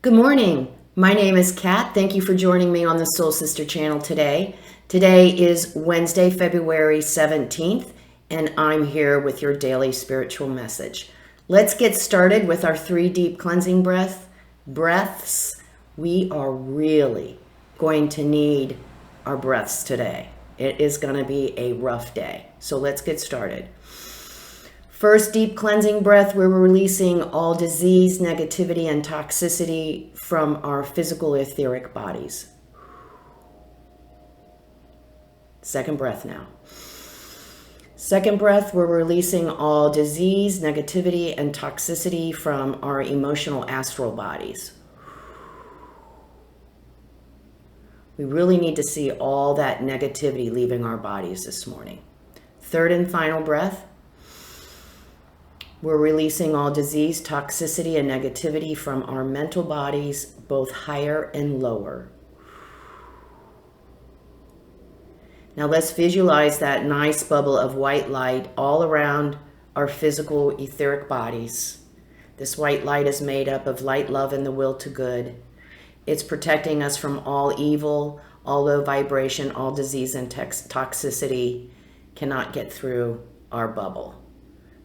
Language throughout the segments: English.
Good morning. My name is Kat. Thank you for joining me on the Soul Sister channel today. Today is Wednesday, February 17th, and I'm here with your daily spiritual message. Let's get started with our 3 deep cleansing breaths. We are really going to need our breaths today. It is going to be a rough day. So let's get started. First deep cleansing breath, we're releasing all disease, negativity, and toxicity from our physical etheric bodies. Second breath now. Second breath, we're releasing all disease, negativity, and toxicity from our emotional astral bodies. We really need to see all that negativity leaving our bodies this morning. Third and final breath. We're releasing all disease, toxicity, and negativity from our mental bodies, both higher and lower. Now let's visualize that nice bubble of white light all around our physical etheric bodies. This white light is made up of light, love, and the will to good. It's protecting us from all evil, all low vibration, all disease and toxicity cannot get through our bubble.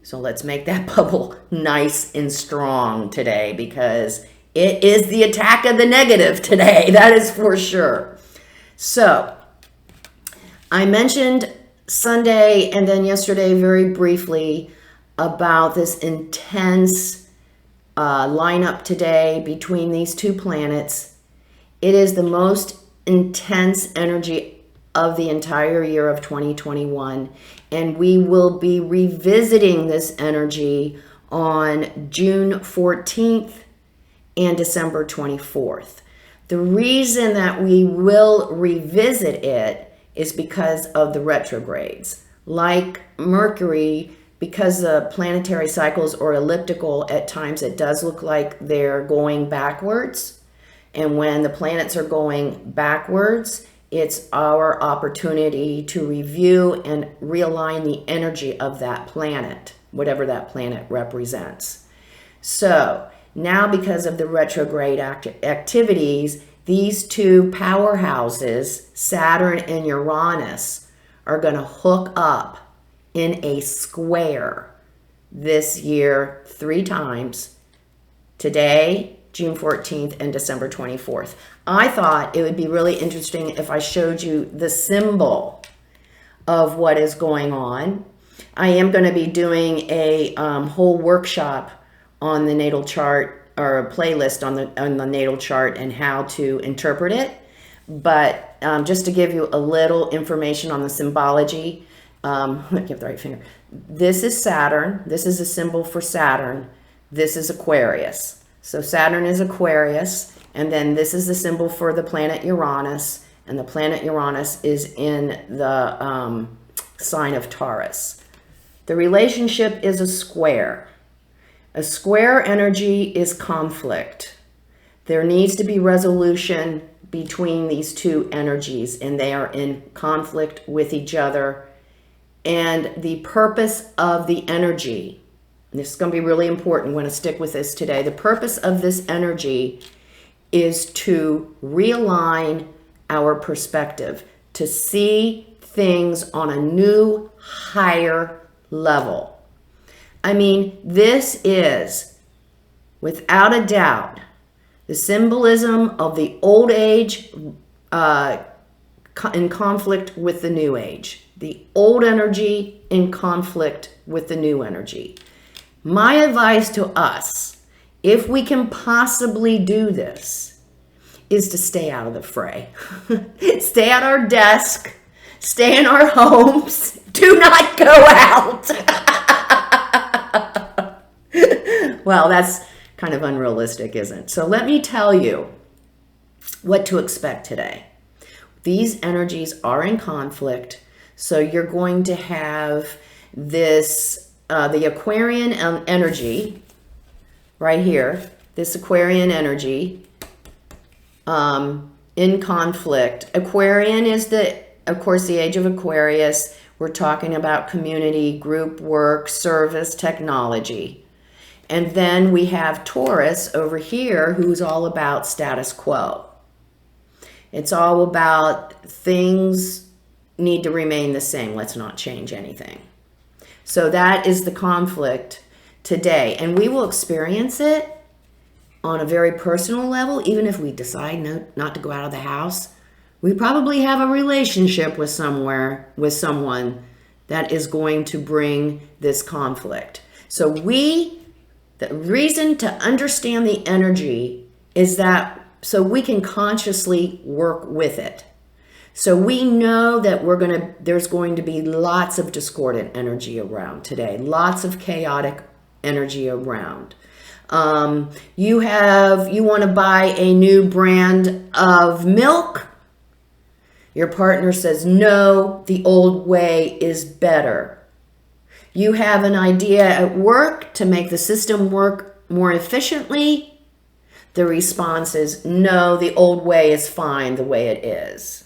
So let's make that bubble nice and strong today, because it is the attack of the negative today. That is for sure. So I mentioned Sunday and then yesterday very briefly about this intense lineup today between these two planets. It is the most intense energy of the entire year of 2021, and we will be revisiting this energy on June 14th and December 24th. The reason that we will revisit it is because of the retrogrades. Like Mercury, because the planetary cycles are elliptical, at times it does look like they're going backwards. And when the planets are going backwards, it's our opportunity to review and realign the energy of that planet, whatever that planet represents. So now, because of the retrograde activities, these two powerhouses, Saturn and Uranus, are going to hook up in a square this year 3 times. Today, June 14th and December 24th. I thought it would be really interesting if I showed you the symbol of what is going on. I am going to be doing a whole workshop on the natal chart, or a playlist on the natal chart and how to interpret it. But just to give you a little information on the symbology, give the right finger. This is Saturn. This is a symbol for Saturn. This is Aquarius. So Saturn is Aquarius, and then this is the symbol for the planet Uranus, and the planet Uranus is in the sign of Taurus. The relationship is a square. A square energy is conflict. There needs to be resolution between these two energies, and they are in conflict with each other. And the purpose of the energy, this is going to be really important. We're going to stick with this today. The purpose of this energy is to realign our perspective, to see things on a new, higher level. I mean, this is, without a doubt, the symbolism of the old age in conflict with the new age. The old energy in conflict with the new energy. My advice to us, if we can possibly do this, is to stay out of the fray. Stay at our desk, stay in our homes, do not go out. Well, that's kind of unrealistic, isn't it? So let me tell you what to expect today. These energies are in conflict, so you're going to have this the Aquarian energy right here, this Aquarian energy in conflict. Aquarian is of course, the age of Aquarius. We're talking about community, group work, service, technology. And then we have Taurus over here, who's all about status quo. It's all about things need to remain the same. Let's not change anything. So that is the conflict today. And we will experience it on a very personal level, even if we decide not to go out of the house. We probably have a relationship with someone that is going to bring this conflict. So the reason to understand the energy is that so we can consciously work with it. So we know that there's going to be lots of discordant energy around today, lots of chaotic energy around. You want to buy a new brand of milk. Your partner says, no, the old way is better. You have an idea at work to make the system work more efficiently. The response is, no, the old way is fine the way it is.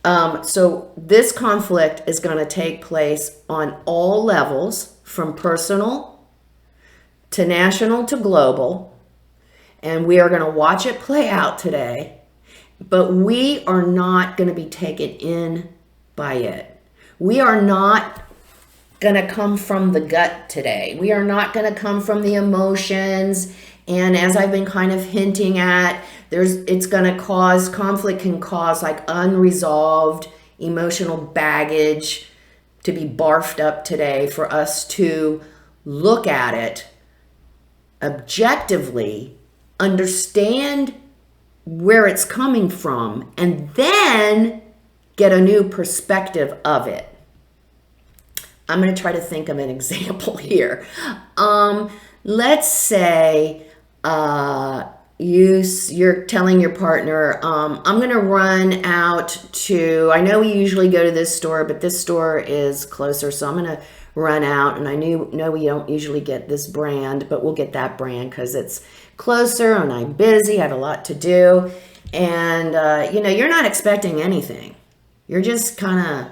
So this conflict is going to take place on all levels, from personal to national to global. And we are going to watch it play out today. But we are not going to be taken in by it. We are not going to come from the gut today. We are not going to come from the emotions. And as I've been kind of hinting at, conflict can cause like unresolved emotional baggage to be barfed up today, for us to look at it objectively, understand where it's coming from, and then get a new perspective of it. I'm going to try to think of an example here. Let's say you're telling your partner, I'm going to run out to, I know we usually go to this store, but this store is closer, so I'm going to run out, and I know we don't usually get this brand, but we'll get that brand because it's closer and I'm busy, I have a lot to do. And, you're not expecting anything. You're just kind of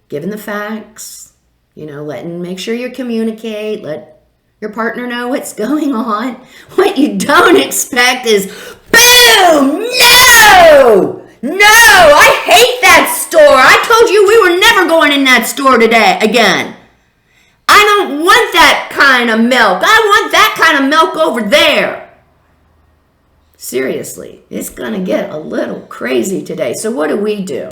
giving the facts, make sure you communicate, let your partner know what's going on. What you don't expect is, boom, no, I hate that store. I told you we were never going in that store today again. I don't want that kind of milk. I want that kind of milk over there. Seriously, it's going to get a little crazy today. So what do?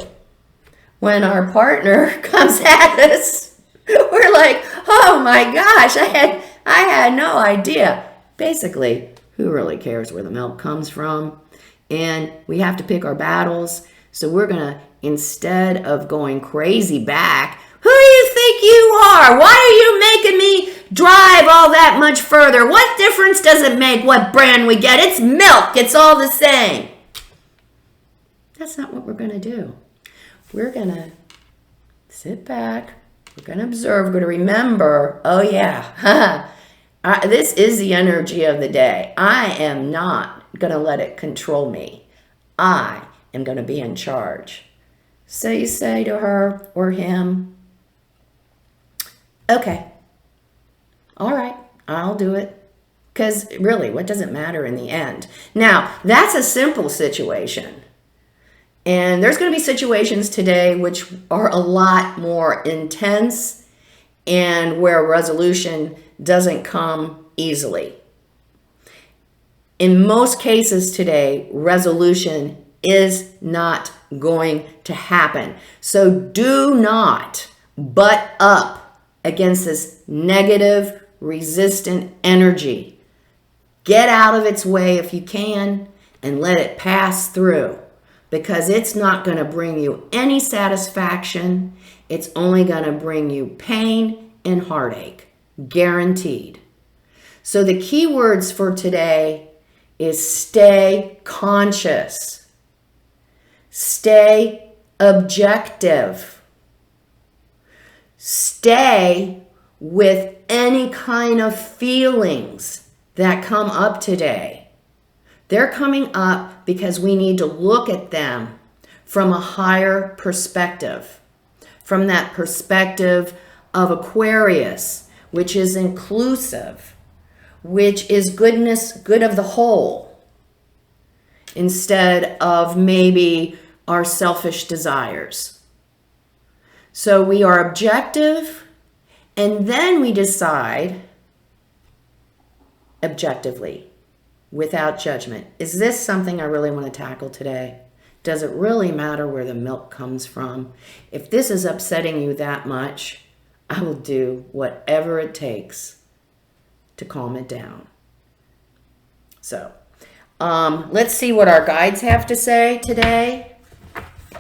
When our partner comes at us, we're like, oh my gosh, I had no idea. Basically, who really cares where the milk comes from? And we have to pick our battles. So we're going to, instead of going crazy back, who do you think you are? Why are you making me drive all that much further? What difference does it make what brand we get? It's milk. It's all the same. That's not what we're going to do. We're going to sit back. We're going to observe. We're going to remember, oh yeah, this is the energy of the day. I am not going to let it control me. I am going to be in charge. So you say to her or him, okay, all right, I'll do it. Because really, what does it matter in the end? Now, that's a simple situation. And there's going to be situations today which are a lot more intense and where resolution doesn't come easily. In most cases today, resolution is not going to happen. So do not butt up against this negative, resistant energy. Get out of its way if you can and let it pass through, because it's not going to bring you any satisfaction. It's only going to bring you pain and heartache, guaranteed. So the key words for today is stay conscious, stay objective, stay with any kind of feelings that come up today. They're coming up because we need to look at them from a higher perspective, from that perspective of Aquarius, which is inclusive, which is goodness, good of the whole, instead of maybe our selfish desires. So we are objective, and then we decide objectively, without judgment. Is this something I really want to tackle today? Does it really matter where the milk comes from? If this is upsetting you that much, I will do whatever it takes to calm it down. So, let's see what our guides have to say today,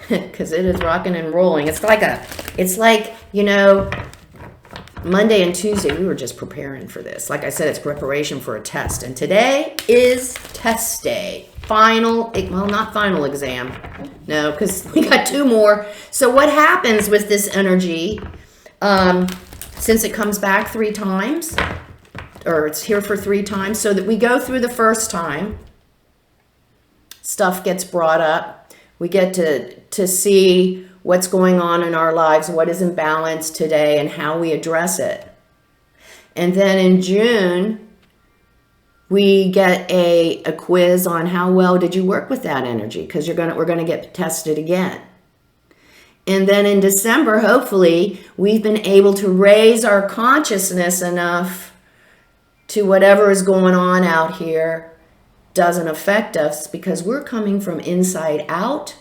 because it is rocking and rolling. It's like, you know, Monday and Tuesday, we were just preparing for this. Like I said, it's preparation for a test. And today is test day. Not final exam. No, because we got 2 more. So what happens with this energy, since it comes back 3 times, or it's here for 3 times, so that we go through the first time, stuff gets brought up. We get to see what's going on in our lives, what is imbalanced today, and how we address it. And then in June, we get a quiz on how well did you work with that energy, because we're going to get tested again. And then in December, hopefully, we've been able to raise our consciousness enough to whatever is going on out here doesn't affect us, because we're coming from inside out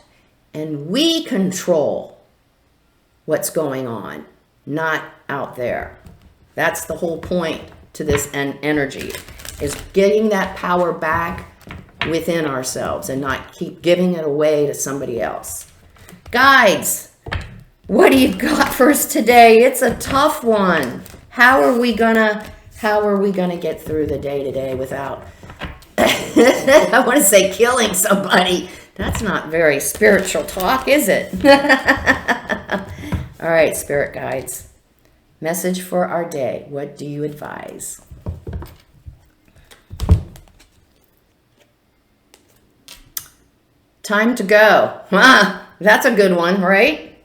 and we control what's going on, not out there. That's the whole point to this energy, is getting that power back within ourselves and not keep giving it away to somebody else. Guides, what do you got for us today? It's a tough one. How are we gonna get through the day today without I want to say killing somebody? That's not very spiritual talk, is it? All right, spirit guides. Message for our day. What do you advise? Time to go. That's a good one, right?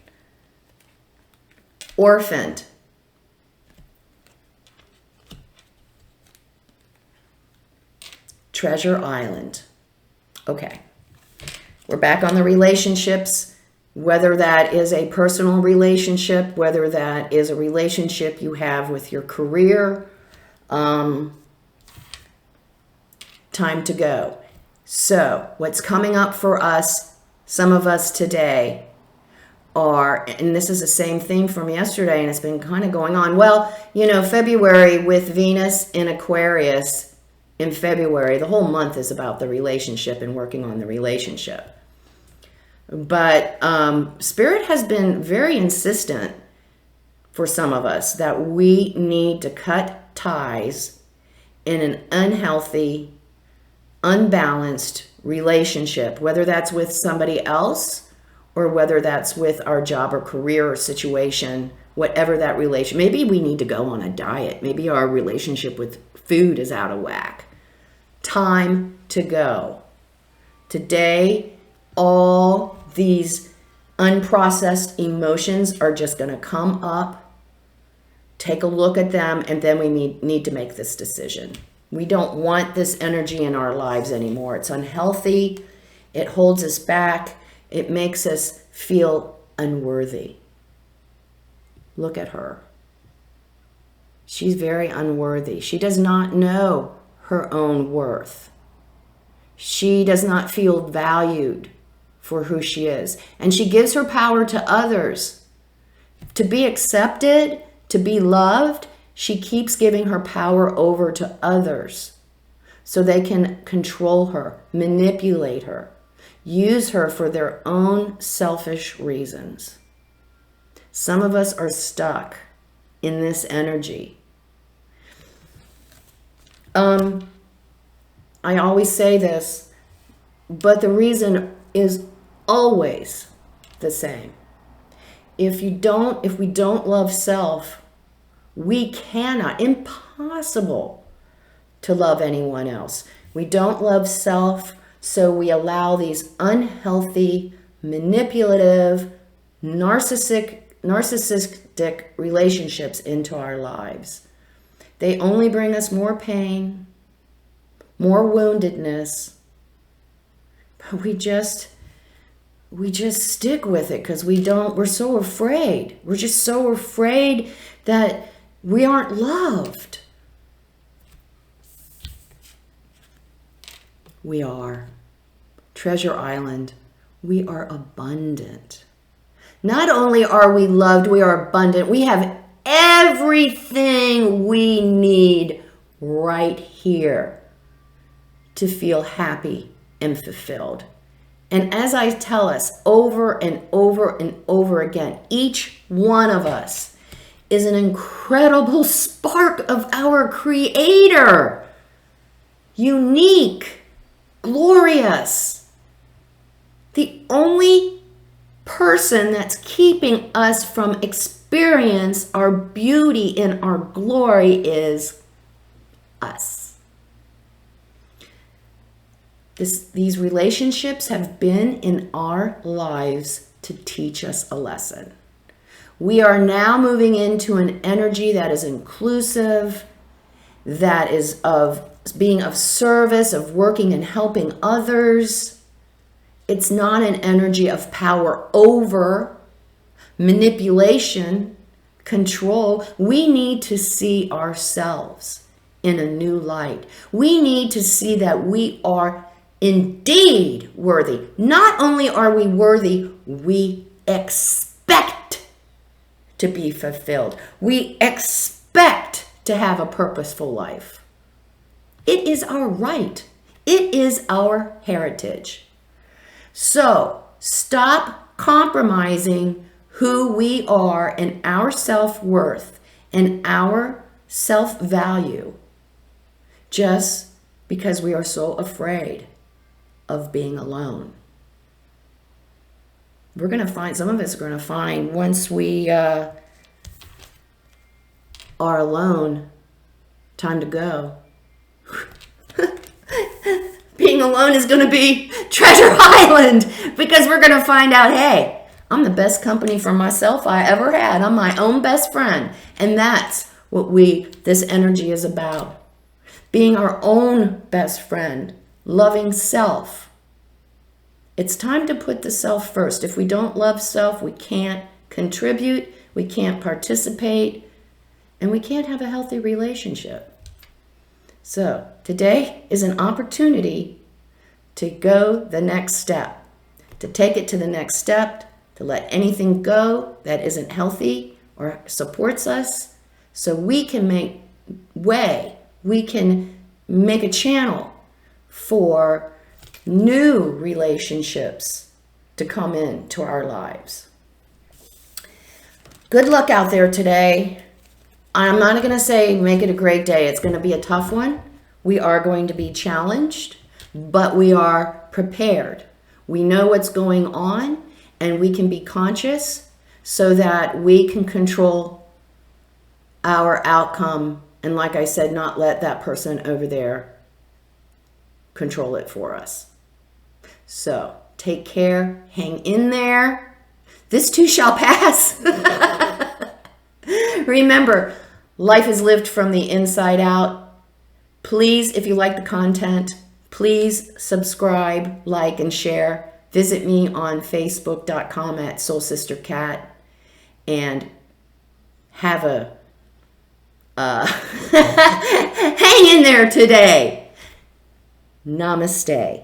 Orphaned. Treasure Island. Okay. We're back on the relationships, whether that is a personal relationship, whether that is a relationship you have with your career. Time to go. So what's coming up for us, some of us today, are, and this is the same thing from yesterday, and it's been kind of going on. Well, you know, February with Venus in Aquarius in February, the whole month is about the relationship and working on the relationship. But Spirit has been very insistent for some of us that we need to cut ties in an unhealthy, unbalanced relationship, whether that's with somebody else or whether that's with our job or career or situation, whatever that relation. Maybe we need to go on a diet. Maybe our relationship with food is out of whack. Time to go. Today, all these unprocessed emotions are just going to come up. Take a look at them, and then we need to make this decision. We don't want this energy in our lives anymore. It's unhealthy. It holds us back. It makes us feel unworthy. Look at her. She's very unworthy. She does not know her own worth. She does not feel valued for who she is. And she gives her power to others. To be accepted, to be loved, she keeps giving her power over to others so they can control her, manipulate her, use her for their own selfish reasons. Some of us are stuck in this energy. I always say this, but the reason is always the same. If we don't love self, we cannot, impossible to love anyone else. We don't love self, so we allow these unhealthy, manipulative, narcissistic relationships into our lives. They only bring us more pain, more woundedness. But we just stick with it because we're so afraid. We're just so afraid that we aren't loved. We are. Treasure Island, we are abundant. Not only are we loved, we are abundant. We have everything we need right here to feel happy and fulfilled. And as I tell us over and over and over again, each one of us is an incredible spark of our Creator. Unique, glorious. The only person that's keeping us from experience our beauty and our glory is us. These relationships have been in our lives to teach us a lesson. We are now moving into an energy that is inclusive, that is of being of service, of working and helping others. It's not an energy of power over, manipulation, control. We need to see ourselves in a new light. We need to see that we are indeed worthy. Not only are we worthy, we expect to be fulfilled. We expect to have a purposeful life. It is our right. It is our heritage. So stop compromising who we are and our self-worth and our self-value just because we are so afraid of being alone. We're going to find, some of us are going to find once we are alone, time to go. Being alone is going to be Treasure Island because we're going to find out, hey, I'm the best company for myself I ever had. I'm my own best friend. And that's what this energy is about. Being our own best friend, loving self. It's time to put the self first. If we don't love self, we can't contribute, we can't participate, and we can't have a healthy relationship. So today is an opportunity to go the next step, to take it to the next step, to let anything go that isn't healthy or supports us, so we can make way, we can make a channel for new relationships to come into our lives. Good luck out there today. I'm not going to say make it a great day. It's going to be a tough one. We are going to be challenged, but we are prepared. We know what's going on, and we can be conscious so that we can control our outcome. And like I said, not let that person over there control it for us. So take care, hang in there. This too shall pass. Remember, life is lived from the inside out. Please, if you like the content, please subscribe, like, and share. Visit me on Facebook.com at SoulSisterCat and have a hang in there today. Namaste.